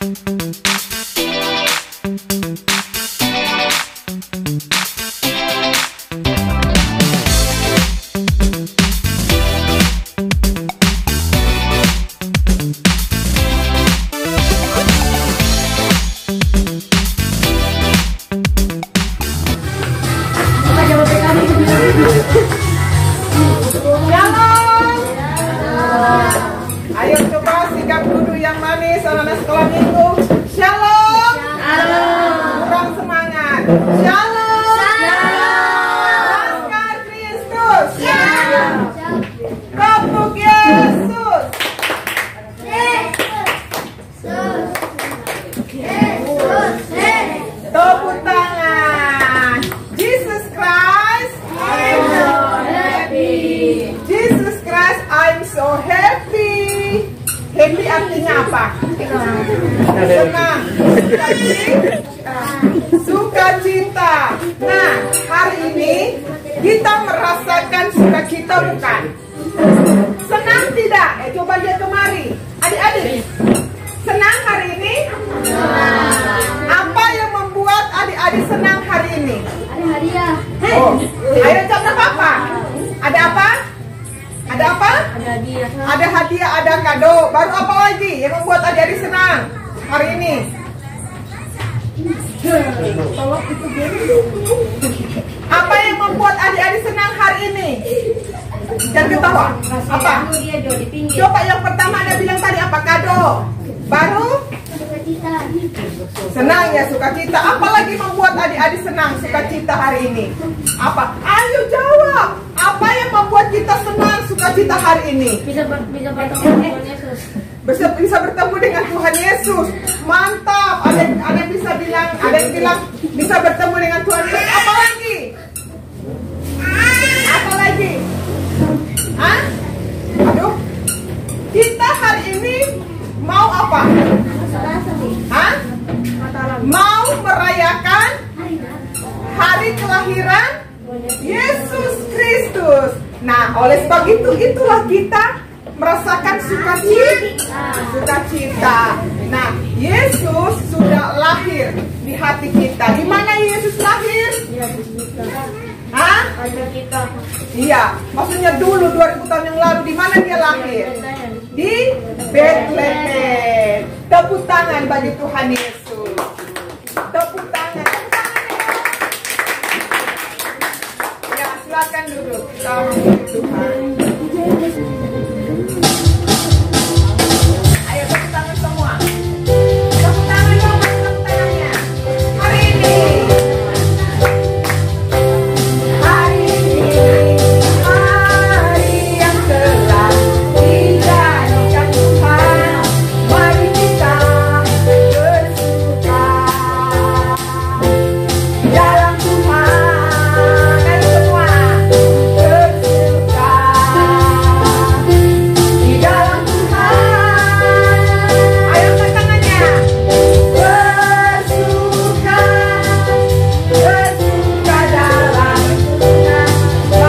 Ayo coba sikap duduk yang manis anak-anak sekolah minggu. Shalom. Kurang semangat. Shalom. Laskar Kristus. Kopuk Yesus. Tepuk tangan. Jesus Christ. I'm so happy. Jesus Christ, I'm so happy. Happy artinya apa? Senang. Sukacita. Nah, hari ini kita merasakan sukacita bukan? Senang tidak? Coba lihat kemari. Adik-adik, senang hari ini? Apa yang membuat adik-adik senang hari ini? Ada hadiah. Oh, ayo contoh apa? Ada apa? Ada apa? Ada hadiah. Ada hadiah, ada kado. Baru apa lagi yang membuat adik-adik senang hari ini? Apa yang membuat adik-adik senang hari ini? Jangan ketawa. Apa? Coba yang pertama ada bilang tadi apa? Kado. Baru? Sukacita. Senang ya, sukacita. Apa lagi membuat adik-adik senang sukacita hari ini? Apa? Ayo jawab. Apa yang membuat kita senang sukacita hari ini? Bisa bertemu dengan Yesus. Bisa bertemu dengan Tuhan Yesus. Mantap. Ada yang bisa bilang, ada yang bilang bisa bertemu dengan Tuhan Yesus. Apa lagi? Apa lagi? Hah? Aduh. Kita hari ini mau apa? Hah? Mau merayakan hari kelahiran Yesus Kristus. Nah, oleh sebab itu, itulah kita merasakan sukacita. Nah, Yesus sudah lahir di hati kita. Di mana Yesus lahir? Hah? Iya, maksudnya dulu 2000 tahun yang lalu di mana dia lahir? Di Bethlehem. Tepuk tangan bagi Tuhan Yesus. Tepuk tangan. Ya, silakan duduk. Kita memuji Tuhan. Ayo tepuk tangan semua. Tepuk tangan dong, tepuk tangannya. Hari ini. Hari yang telah dijadikan Tuhan. Mari kita bersuka dalam Tuhan. Ayo semua bersuka di dalam Tuhan. Ayo angkat tangannya. Bersuka dalam Tuhan.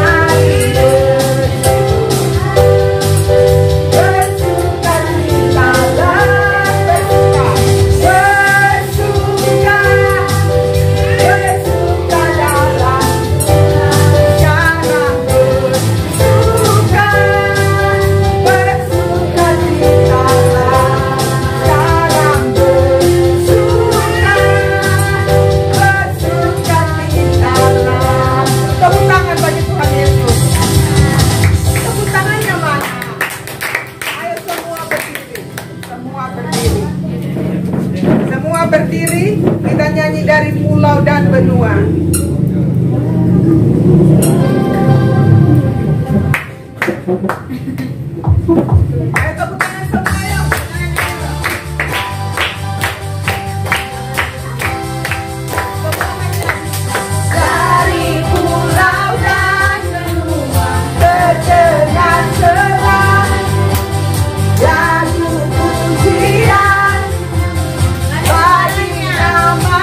Mari bersuka citalah, bersuka dalam Tepuk tangan bagi Tuhan Yesus. Tepuk tangannya mana? Ayo semua berdiri. Semua berdiri. Kita nyanyi dari pulau dan benua. Ayo tepuk tangan semua, ayo. Dari pulau dan benua, terdengar selang lagu pujian bagi nama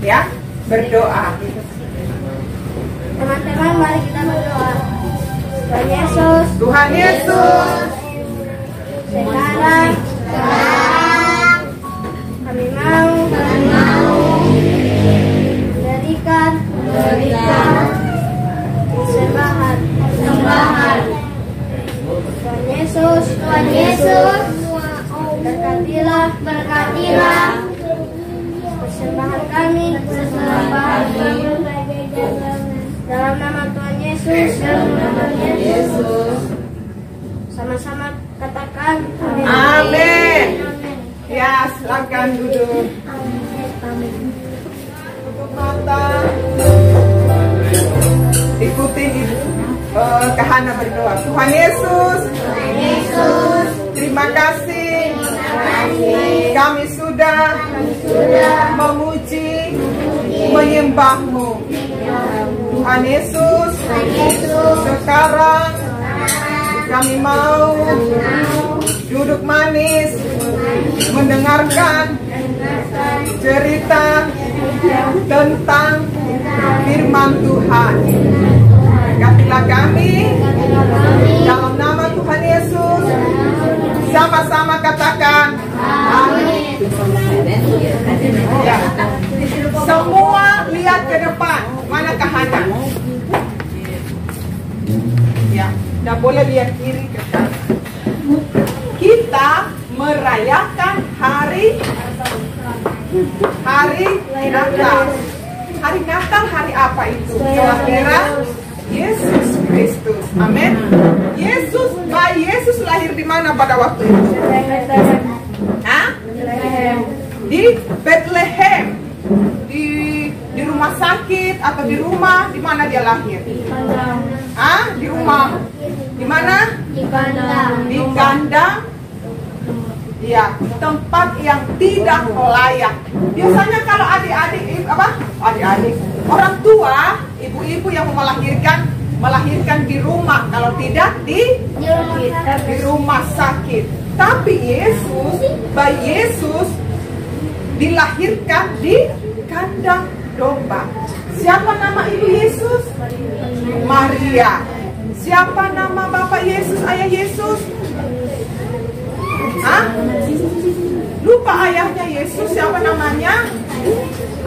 Ya, berdoa. Teman-teman, mari kita berdoa. Tuhan Yesus. Tuhan Yesus. Sekarang kami mau memberikan persembahan. Tuhan Yesus, berkatilah persembahan kami, dalam nama Tuhan Yesus. Sama-sama katakan amin. Amin. Ya, silakan duduk. Tutup mata. Ikuti Kahana berdoa. Tuhan Yesus, terima kasih. Kami sudah memuji, menyembah-Mu. Tuhan Yesus, sekarang kami mau duduk manis mendengarkan cerita tentang firman Tuhan. Berkatilah kami dalam nama Tuhan Yesus. Sama-sama katakan amin. Ya. Semua lihat ke depan. Mana Kahana? Ya, tidak boleh lihat kiri ke kanan. Kita merayakan hari Natal. Hari Natal hari apa itu? Kelahiran Yesus Kristus. Amin. Bayi Yesus lahir di mana pada waktu itu? Hah? Di Bethlehem. Di rumah sakit atau di rumah, di mana dia lahir? Hah? Di rumah. Di mana? Di kandang. Ya, tempat yang tidak layak. Biasanya kalau adik-adik orang tua, ibu-ibu yang mau melahirkan di rumah, kalau tidak di rumah sakit. Tapi bayi Yesus dilahirkan di kandang domba. Siapa nama ibu Yesus? Maria. Siapa nama bapak Yesus, ayah Yesus? Hah? Lupa ayahnya Yesus, siapa namanya?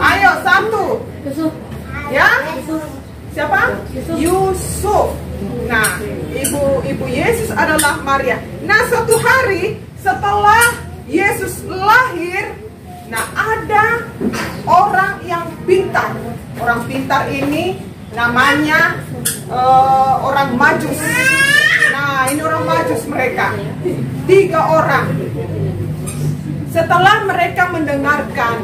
Ayo, satu. Ya? Siapa? Yusuf. Nah, ibu Yesus adalah Maria. Nah, suatu hari setelah Yesus lahir, nah ada orang yang pintar. Orang pintar ini namanya orang Majus. Nah, ini orang Majus mereka. 3 orang. Setelah mereka mendengarkan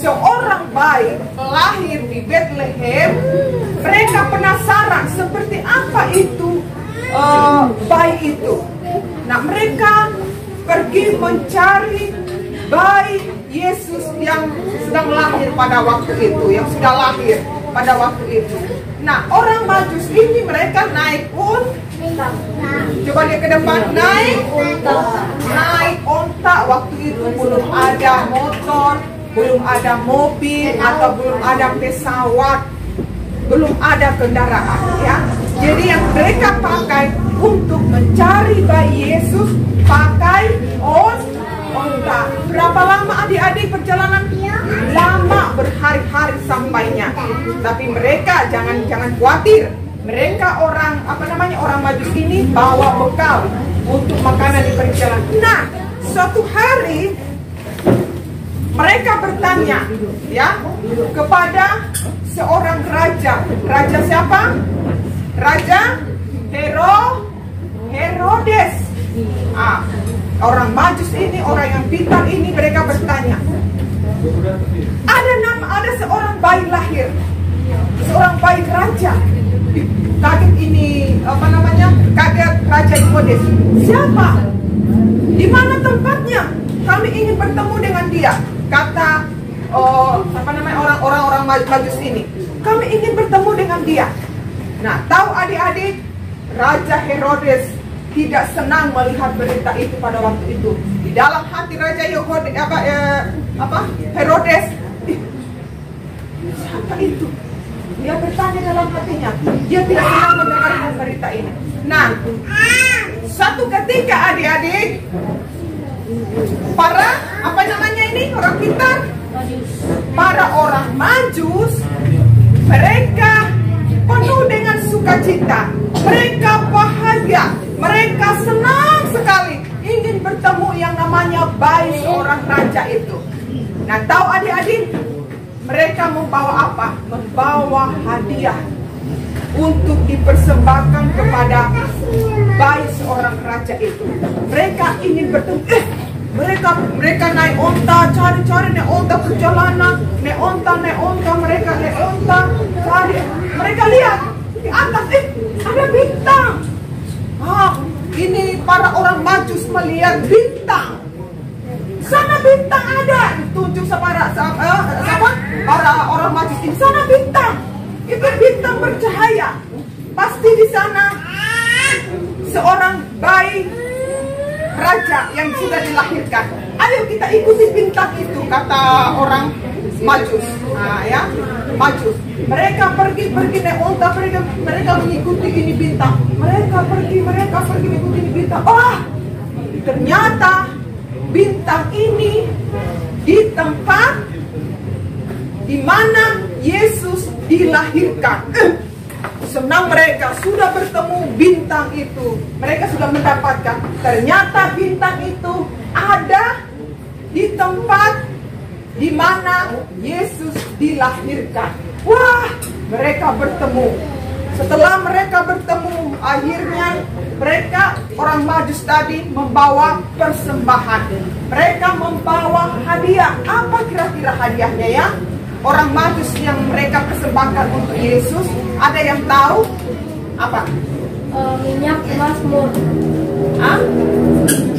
seorang bayi lahir di Bethlehem, mereka penasaran seperti apa itu bayi itu. Nah, mereka pergi mencari bayi Yesus yang sedang lahir pada waktu itu, yang sudah lahir pada waktu itu. Nah, orang Majus ini mereka naik unta. Coba lihat ke depan, naik unta. Waktu itu belum ada motor, belum ada mobil, atau belum ada pesawat, belum ada kendaraan, ya. Jadi yang mereka pakai untuk mencari bayi Yesus pakai unta. Berapa lama adik-adik perjalanan? Lama, berhari-hari sampainya. Tapi mereka jangan khawatir. Mereka orang Majus ini bawa bekal untuk makanan di perjalanan. Nah, suatu hari mereka bertanya, ya, kepada seorang raja. Raja siapa? Raja Herodes. Orang Majus ini, orang yang pintar ini, mereka bertanya, ada seorang bayi lahir, seorang bayi raja. Kaget ini, kaget Raja Herodes. Siapa? Di mana tempatnya? Kami ingin bertemu dengan dia. Kata orang-orang Majus ini, kami ingin bertemu dengan dia. Nah, tahu adik-adik, Raja Herodes tidak senang melihat berita itu pada waktu itu. Di dalam hati Raja Herodes, Siapa itu? Dia bertanya dalam hatinya. Dia tidak pernah mendengar berita ini. Nah, suatu ketika adik-adik, para apa namanya ini orang pintar, para orang Majus, mereka penuh dengan sukacita, mereka bahagia, mereka senang sekali ingin bertemu yang namanya bayi seorang raja itu. Nah, tahu adik-adik, mereka membawa apa? Membawa hadiah untuk dipersembahkan kepada bayi seorang raja itu. Mereka ingin bertemu. Mereka naik onta, cari-cari naik onta perjalanan, naik onta, mereka naik onta, cari. Mereka lihat di atas, ada bintang. Ini para orang Majus melihat bintang. Sana bintang ada, ditunjuk para orang Majus ini. Sana bintang, itu bintang bercahaya. Pasti di sana seorang bayi raja yang sudah dilahirkan. Ayo kita ikuti bintang itu, kata orang Majus. Majus. Mereka pergi naik onta, mereka mengikuti ini bintang. Mereka pergi mengikuti ini bintang. Ternyata bintang ini di tempat di mana Yesus dilahirkan. Senang mereka sudah bertemu bintang itu. Mereka sudah mendapatkan. Ternyata bintang itu ada di tempat di mana Yesus dilahirkan. Wah, mereka bertemu. Setelah mereka bertemu, akhirnya mereka orang Majus tadi membawa persembahan. Mereka membawa hadiah. Apa kira-kira hadiahnya ya? Orang Majus yang mereka persembahkan untuk Yesus, ada yang tahu? Apa? Minyak, emas, mur.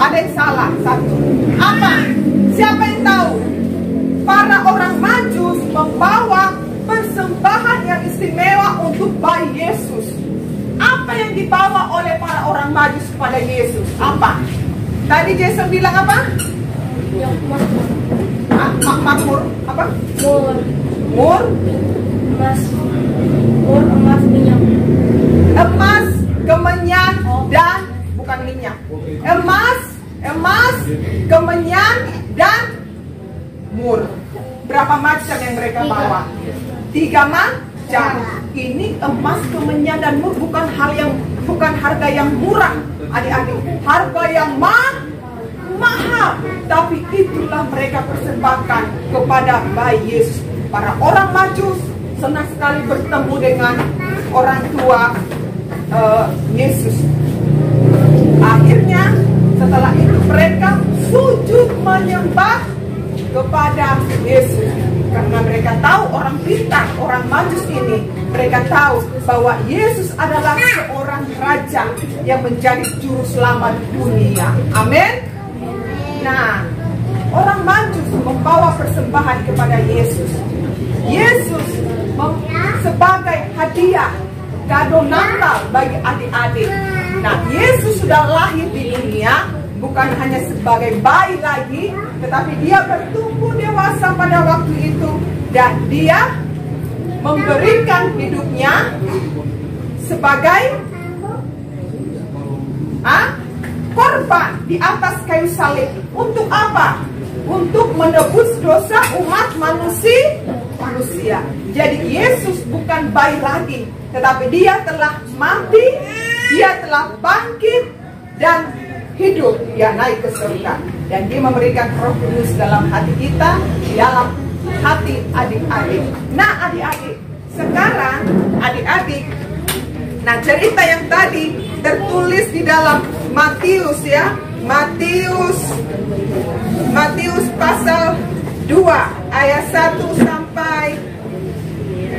Ada yang salah satu. Apa? Siapa yang tahu? Para orang Majus membawa persembahan yang istimewa untuk bayi Yesus. Apa yang dibawa oleh para orang Majus kepada Yesus? Apa? Tadi Jason bilang apa? Minyak, emas, mur. Makmur apa? Mur. Emas, minyak. Emas, kemenyan, dan bukan minyak. Emas, kemenyan, dan mur. Berapa macam yang mereka bawa? 3 macam. Ini emas, kemenyan, dan mur bukan harga yang murah, adik-adik. Harga yang mahal. Tapi itulah mereka persembahkan kepada bayi Yesus. Para orang Majus senang sekali bertemu dengan orang tua Yesus. Akhirnya setelah itu mereka sujud menyembah kepada Yesus. Karena mereka tahu orang pintar, orang Majus ini, mereka tahu bahwa Yesus adalah seorang raja yang menjadi juru selamat dunia. Amin. Nah, orang Majus membawa persembahan kepada Yesus. Yesus sebagai hadiah, kado Natal bagi adik-adik. Nah, Yesus sudah lahir di dunia, bukan hanya sebagai bayi lagi, tetapi dia bertumbuh dewasa pada waktu itu. Dan dia memberikan hidupnya sebagai korban di atas kayu salib. Untuk apa? Untuk menebus dosa umat manusia. Jadi Yesus bukan bayi lagi, tetapi dia telah mati, dia telah bangkit dan hidup. Dia naik ke surga dan dia memberikan Roh Kudus dalam hati kita, dalam hati adik-adik. Nah, adik-adik, sekarang adik-adik, nah cerita yang tadi tertulis di dalam Matius ya, Matius pasal 2 ayat 1 sampai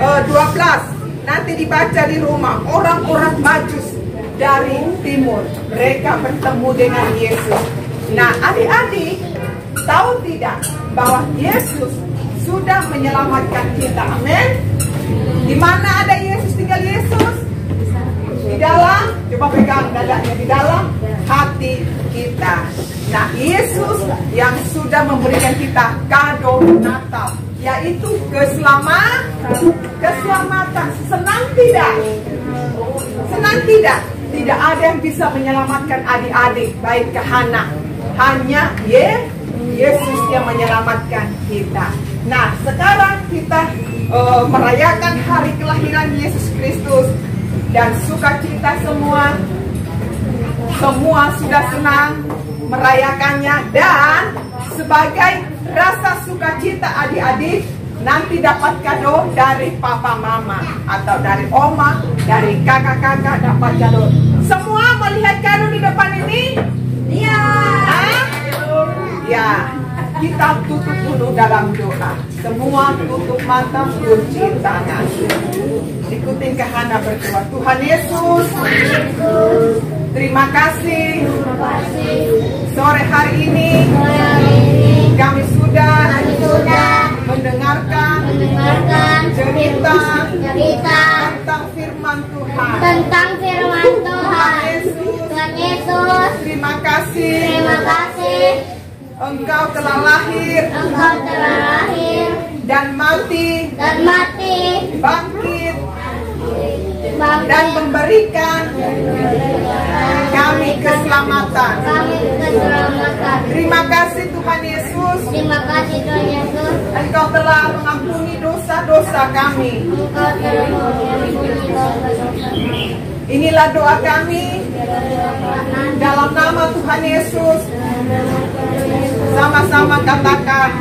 12. Nanti dibaca di rumah. Orang-orang Majus dari timur, mereka bertemu dengan Yesus. Nah, adik-adik, tahu tidak bahwa Yesus sudah menyelamatkan kita? Amin. Di mana ada Yesus, tinggal Yesus? Di dalam, coba pegang dadanya, di dalam hati kita. Nah, Yesus yang sudah memberikan kita kado Natal. yaitu keselamatan. Senang tidak? Senang tidak? Tidak ada yang bisa menyelamatkan adik-adik, baik ke Hana. Hanya Yesus yang menyelamatkan kita. Nah, sekarang kita merayakan hari kelahiran Yesus Kristus. Dan sukacita semua sudah senang merayakannya. Dan sebagai rasa sukacita adik-adik, nanti dapat kado dari papa mama atau dari oma, dari kakak-kakak dapat kado. Semua melihat kado di depan ini? Iya. Ya, kita tutup dulu dalam doa. Semua tutup mata, kunci tangan. Ikutin ke Hana berdoa. Tuhan Yesus, terima kasih. Sore hari ini kami sudah mendengarkan cerita tentang firman Tuhan. Tuhan Yesus, Terima kasih. Engkau telah lahir dan mati, bangkit dan memberikan kami keselamatan. Terima kasih Tuhan Yesus. Engkau telah mengampuni dosa-dosa kami. Inilah doa kami dalam nama Tuhan Yesus. Sama-sama katakan.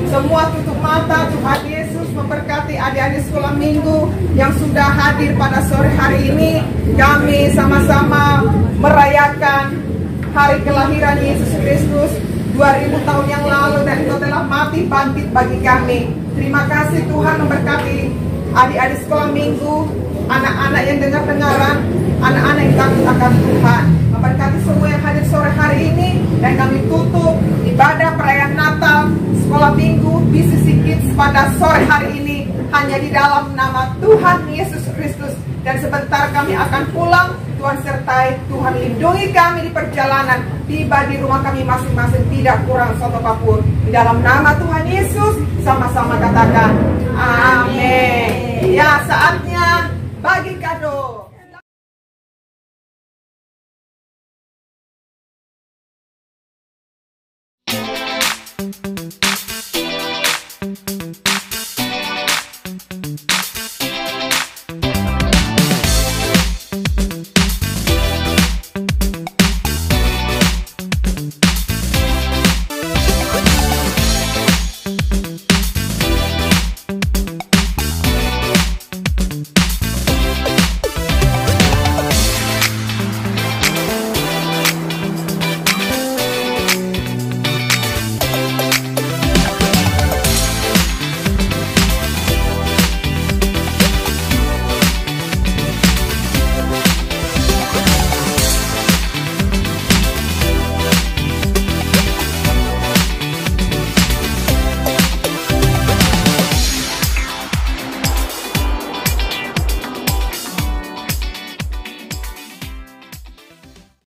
Semua tutup mata. Tuhan Yesus memberkati adik-adik sekolah minggu yang sudah hadir pada sore hari ini. Kami sama-sama merayakan hari kelahiran Yesus Kristus 2000 tahun yang lalu, dan Engkau telah mati bangkit bagi kami. Terima kasih Tuhan memberkati adik-adik sekolah minggu, anak-anak yang dengar-dengaran, anak-anak yang takut akan Tuhan. Memberkati semua yang hadir sore hari ini, dan kami tutup ibadah perayaan Natal sekolah minggu BCC Kids pada sore hari ini hanya di dalam nama Tuhan Yesus Kristus. Dan sebentar kami akan pulang. Tuhan sertai, Tuhan lindungi kami di perjalanan, tiba di rumah kami masing-masing tidak kurang satu apapun. Di dalam nama Tuhan Yesus, sama-sama katakan amin. Ya, saatnya bagi kado.